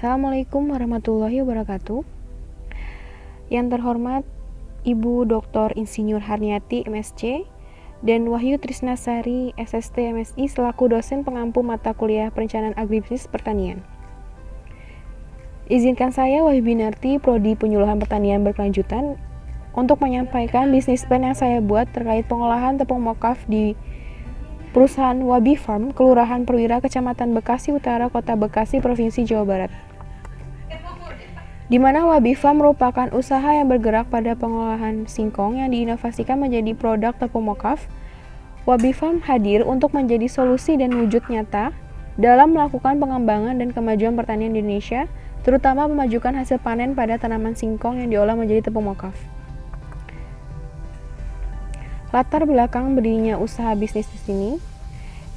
Assalamualaikum warahmatullahi wabarakatuh. Yang terhormat Ibu Dr. Insinyur Harniati MSc dan Wahyu Trisnasari SST MSI selaku dosen pengampu mata kuliah Perencanaan Agribisnis Pertanian. Izinkan saya Wahyu Binarti, Prodi Penyuluhan Pertanian Berkelanjutan, untuk menyampaikan bisnis plan yang saya buat terkait pengolahan tepung mokaf di perusahaan Wabi Farm, Kelurahan Perwira, Kecamatan Bekasi Utara, Kota Bekasi, Provinsi Jawa Barat. Di mana Wabi Farm merupakan usaha yang bergerak pada pengolahan singkong yang diinovasikan menjadi produk tepung mokaf. Wabi Farm hadir untuk menjadi solusi dan wujud nyata dalam melakukan pengembangan dan kemajuan pertanian di Indonesia, terutama memajukan hasil panen pada tanaman singkong yang diolah menjadi tepung mokaf. Latar belakang berdirinya usaha bisnis di sini,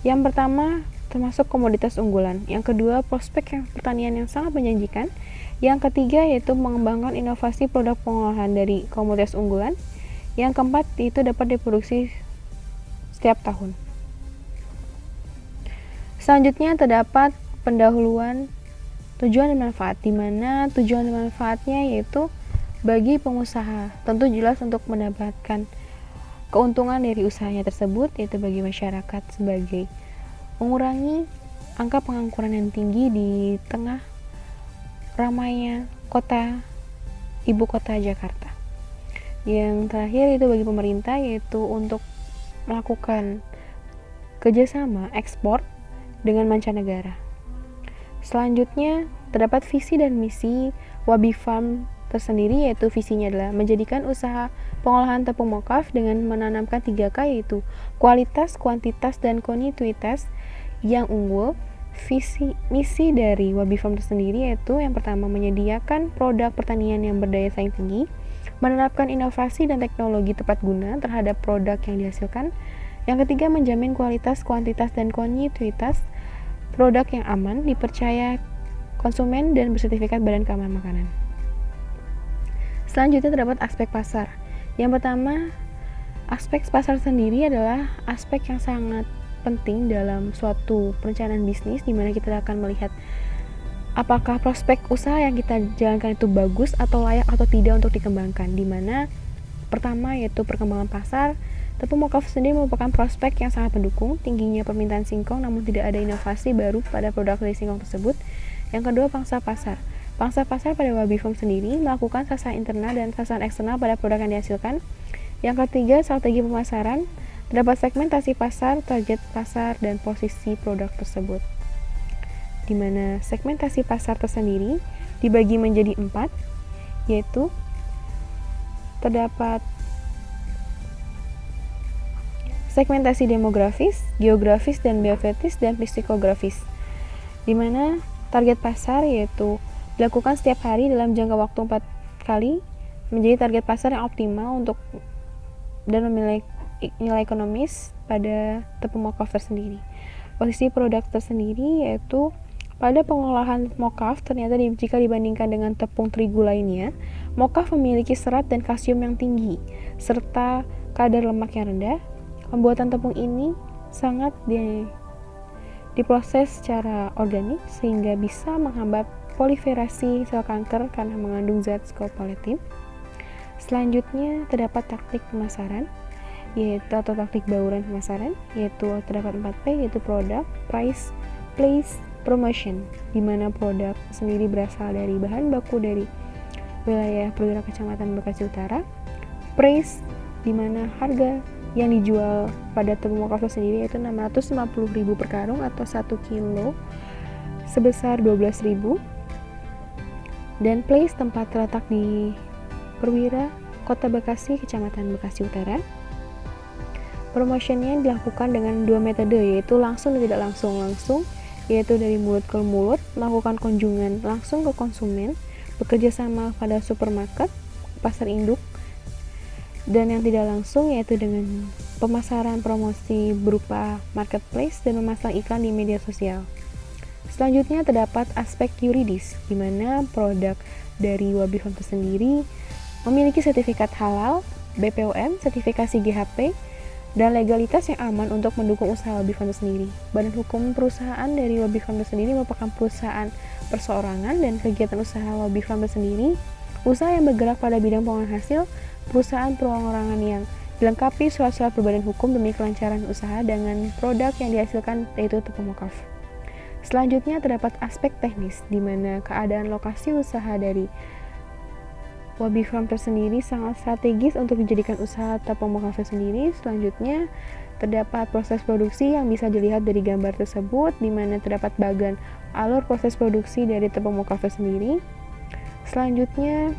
yang pertama termasuk komoditas unggulan, yang kedua prospek pertanian yang sangat menjanjikan, yang ketiga yaitu mengembangkan inovasi produk pengolahan dari komoditas unggulan, yang keempat itu dapat diproduksi setiap tahun. Selanjutnya terdapat pendahuluan tujuan dan manfaat, di mana tujuan dan manfaatnya yaitu bagi pengusaha, tentu jelas untuk mendapatkan keuntungan dari usahanya tersebut, yaitu bagi masyarakat sebagai mengurangi angka pengangguran yang tinggi di tengah ramainya ibu kota Jakarta. Yang terakhir itu bagi pemerintah, yaitu untuk melakukan kerjasama ekspor dengan mancanegara. Selanjutnya terdapat visi dan misi Wabi Farm tersendiri, yaitu visinya adalah menjadikan usaha pengolahan tepung mokaf dengan menanamkan 3K, yaitu kualitas, kuantitas, dan kontinuitas yang unggul. Misi dari Wabi Farm tersendiri yaitu yang pertama menyediakan produk pertanian yang berdaya saing tinggi, menerapkan inovasi dan teknologi tepat guna terhadap produk yang dihasilkan. Yang ketiga, menjamin kualitas, kuantitas, dan kontinuitas produk yang aman, dipercaya konsumen, dan bersertifikat Badan Keamanan Makanan. Selanjutnya terdapat aspek pasar. Yang pertama, aspek pasar sendiri adalah aspek yang sangat penting dalam suatu perencanaan bisnis, di mana kita akan melihat apakah prospek usaha yang kita jalankan itu bagus atau layak atau tidak untuk dikembangkan. Di mana pertama yaitu perkembangan pasar. Tepung mokaf sendiri merupakan prospek yang sangat mendukung tingginya permintaan singkong, namun tidak ada inovasi baru pada produk dari singkong tersebut. Yang kedua, pangsa pasar. Pangsa pasar pada Wabi Farm sendiri melakukan sasaran internal dan sasaran eksternal pada produk yang dihasilkan. Yang ketiga, strategi pemasaran. Terdapat segmentasi pasar, target pasar, dan posisi produk tersebut. Di mana segmentasi pasar tersendiri dibagi menjadi 4, yaitu terdapat segmentasi demografis, geografis, dan bioetis, dan psikografis. Di mana target pasar yaitu dilakukan setiap hari dalam jangka waktu 4 kali menjadi target pasar yang optimal untuk dan memiliki nilai ekonomis pada tepung mokaf tersendiri. Posisi produk tersendiri yaitu pada pengolahan mokaf ternyata jika dibandingkan dengan tepung terigu lainnya, mokaf memiliki serat dan kalsium yang tinggi serta kadar lemak yang rendah. Pembuatan tepung ini sangat diproses secara organik sehingga bisa menghambat proliferasi sel kanker karena mengandung zat scopoletin. Selanjutnya terdapat taktik pemasaran atau taktik bauran pemasaran, yaitu terdapat 4P, yaitu produk, price, place, promotion, di mana produk sendiri berasal dari bahan baku dari wilayah Perwira Kecamatan Bekasi Utara. Price, di mana harga yang dijual pada tepung mokaf sendiri yaitu 650.000 per karung atau 1 kilo sebesar 12.000. Dan place, tempat terletak di Perwira, Kota Bekasi, Kecamatan Bekasi Utara. Promotionnya dilakukan dengan 2 metode, yaitu langsung dan tidak langsung. Langsung yaitu dari mulut ke mulut, melakukan kunjungan langsung ke konsumen, bekerja sama pada supermarket, pasar induk. Dan yang tidak langsung yaitu dengan pemasaran promosi berupa marketplace dan memasang iklan di media sosial. Selanjutnya terdapat aspek yuridis, di mana produk dari Wabi Farm sendiri memiliki sertifikat halal, BPOM, sertifikasi GHP, dan legalitas yang aman untuk mendukung usaha Wabi Farm sendiri. Badan hukum perusahaan dari Wabi Farm sendiri merupakan perusahaan perseorangan dan kegiatan usaha Wabi Farm tersendiri, usaha yang bergerak pada bidang pengolahan hasil, perusahaan perorangan yang dilengkapi surat-surat berbadan hukum demi kelancaran usaha dengan produk yang dihasilkan yaitu tepung mokaf. Selanjutnya terdapat aspek teknis di mana keadaan lokasi usaha dari Wabi Farm tersendiri sangat strategis untuk dijadikan usaha tepung mokaf sendiri. Selanjutnya terdapat proses produksi yang bisa dilihat dari gambar tersebut, di mana terdapat bagan alur proses produksi dari tepung mokaf sendiri. Selanjutnya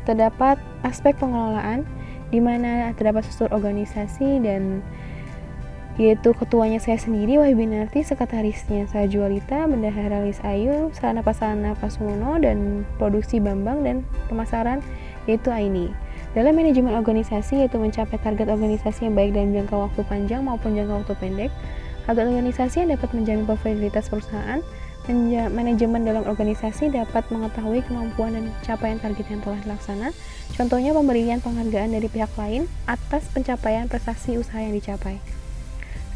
terdapat aspek pengelolaan, di mana terdapat struktur organisasi dan yaitu ketuanya saya sendiri Wahyu Binarti, sekretarisnya saya Jualita, bendahara Lis Ayu, sarana prasarana Pasmono, dan produksi Bambang, dan pemasaran yaitu Aini. Dalam manajemen organisasi yaitu mencapai target organisasi yang baik dalam jangka waktu panjang maupun jangka waktu pendek. Target organisasi yang dapat menjamin profitabilitas perusahaan. Manajemen dalam organisasi dapat mengetahui kemampuan dan capaian target yang telah dilaksana. Contohnya pemberian penghargaan dari pihak lain atas pencapaian prestasi usaha yang dicapai.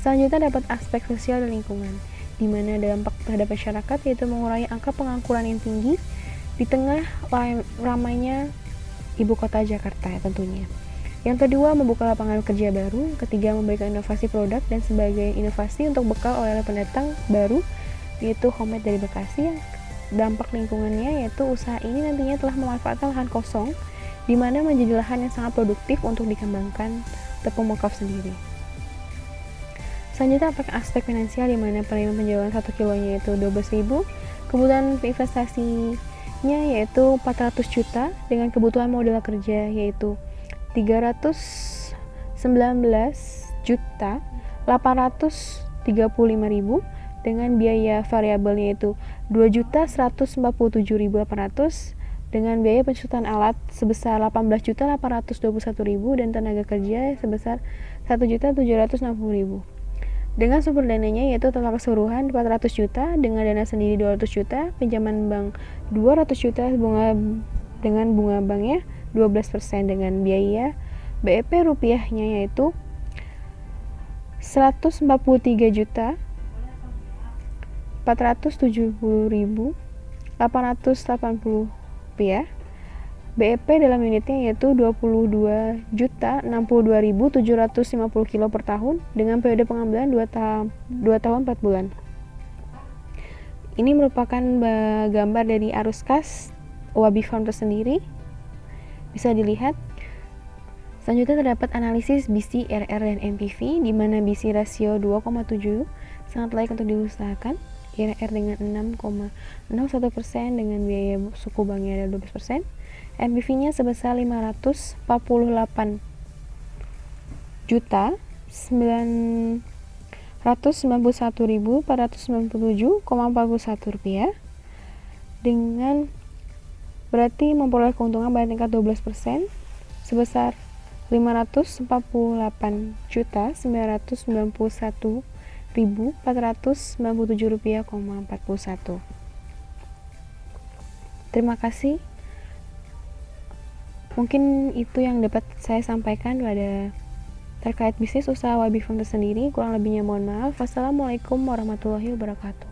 Selanjutnya dapat aspek sosial dan lingkungan, di mana dampak terhadap masyarakat yaitu mengurangi angka pengangguran yang tinggi di tengah ramainya ibu kota Jakarta tentunya. Yang kedua, membuka lapangan kerja baru. Ketiga, memberikan inovasi produk dan sebagai inovasi untuk bekal oleh pendatang baru yaitu homemade dari Bekasi. Dampak lingkungannya yaitu usaha ini nantinya telah memanfaatkan lahan kosong di mana menjadi lahan yang sangat produktif untuk dikembangkan tepung mokaf sendiri. Selanjutnya aspek finansial, di mana penerimaan penjualan 1 kilonya yaitu 12.000, kebutuhan investasinya yaitu 400 juta dengan kebutuhan modal kerja yaitu 319 juta 835.000 dengan biaya variabelnya yaitu 2.147.800 dengan biaya pencucian alat sebesar 18.821.000 dan tenaga kerja sebesar 1.760.000. Dengan sumber dananya yaitu total keseluruhan 400 juta, dengan dana sendiri 200 juta, pinjaman bank 200 juta, dengan bunga banknya 12% dengan biaya BEP rupiahnya yaitu 143 juta 470.880 rupiah. BEP dalam unitnya yaitu 22.062.750 kilo per tahun dengan periode pengambilan 2 tahun 4 bulan. Ini merupakan gambar dari arus kas Wabi Farm tersendiri, bisa dilihat. Selanjutnya terdapat analisis BC, RR, dan MPV, di mana BC rasio 2,7 sangat layak untuk diusahakan, RR dengan 6,01% dengan biaya suku banknya ada 12%, MPV-nya sebesar 548 juta 991.497,41 rupiah, dengan berarti memperoleh keuntungan pada tingkat 12% sebesar 548 juta 991.497 rupiah, 41. Terima kasih. Mungkin itu yang dapat saya sampaikan pada terkait bisnis usaha Wabi Farm tersendiri. Kurang lebihnya mohon maaf. Wassalamualaikum warahmatullahi wabarakatuh.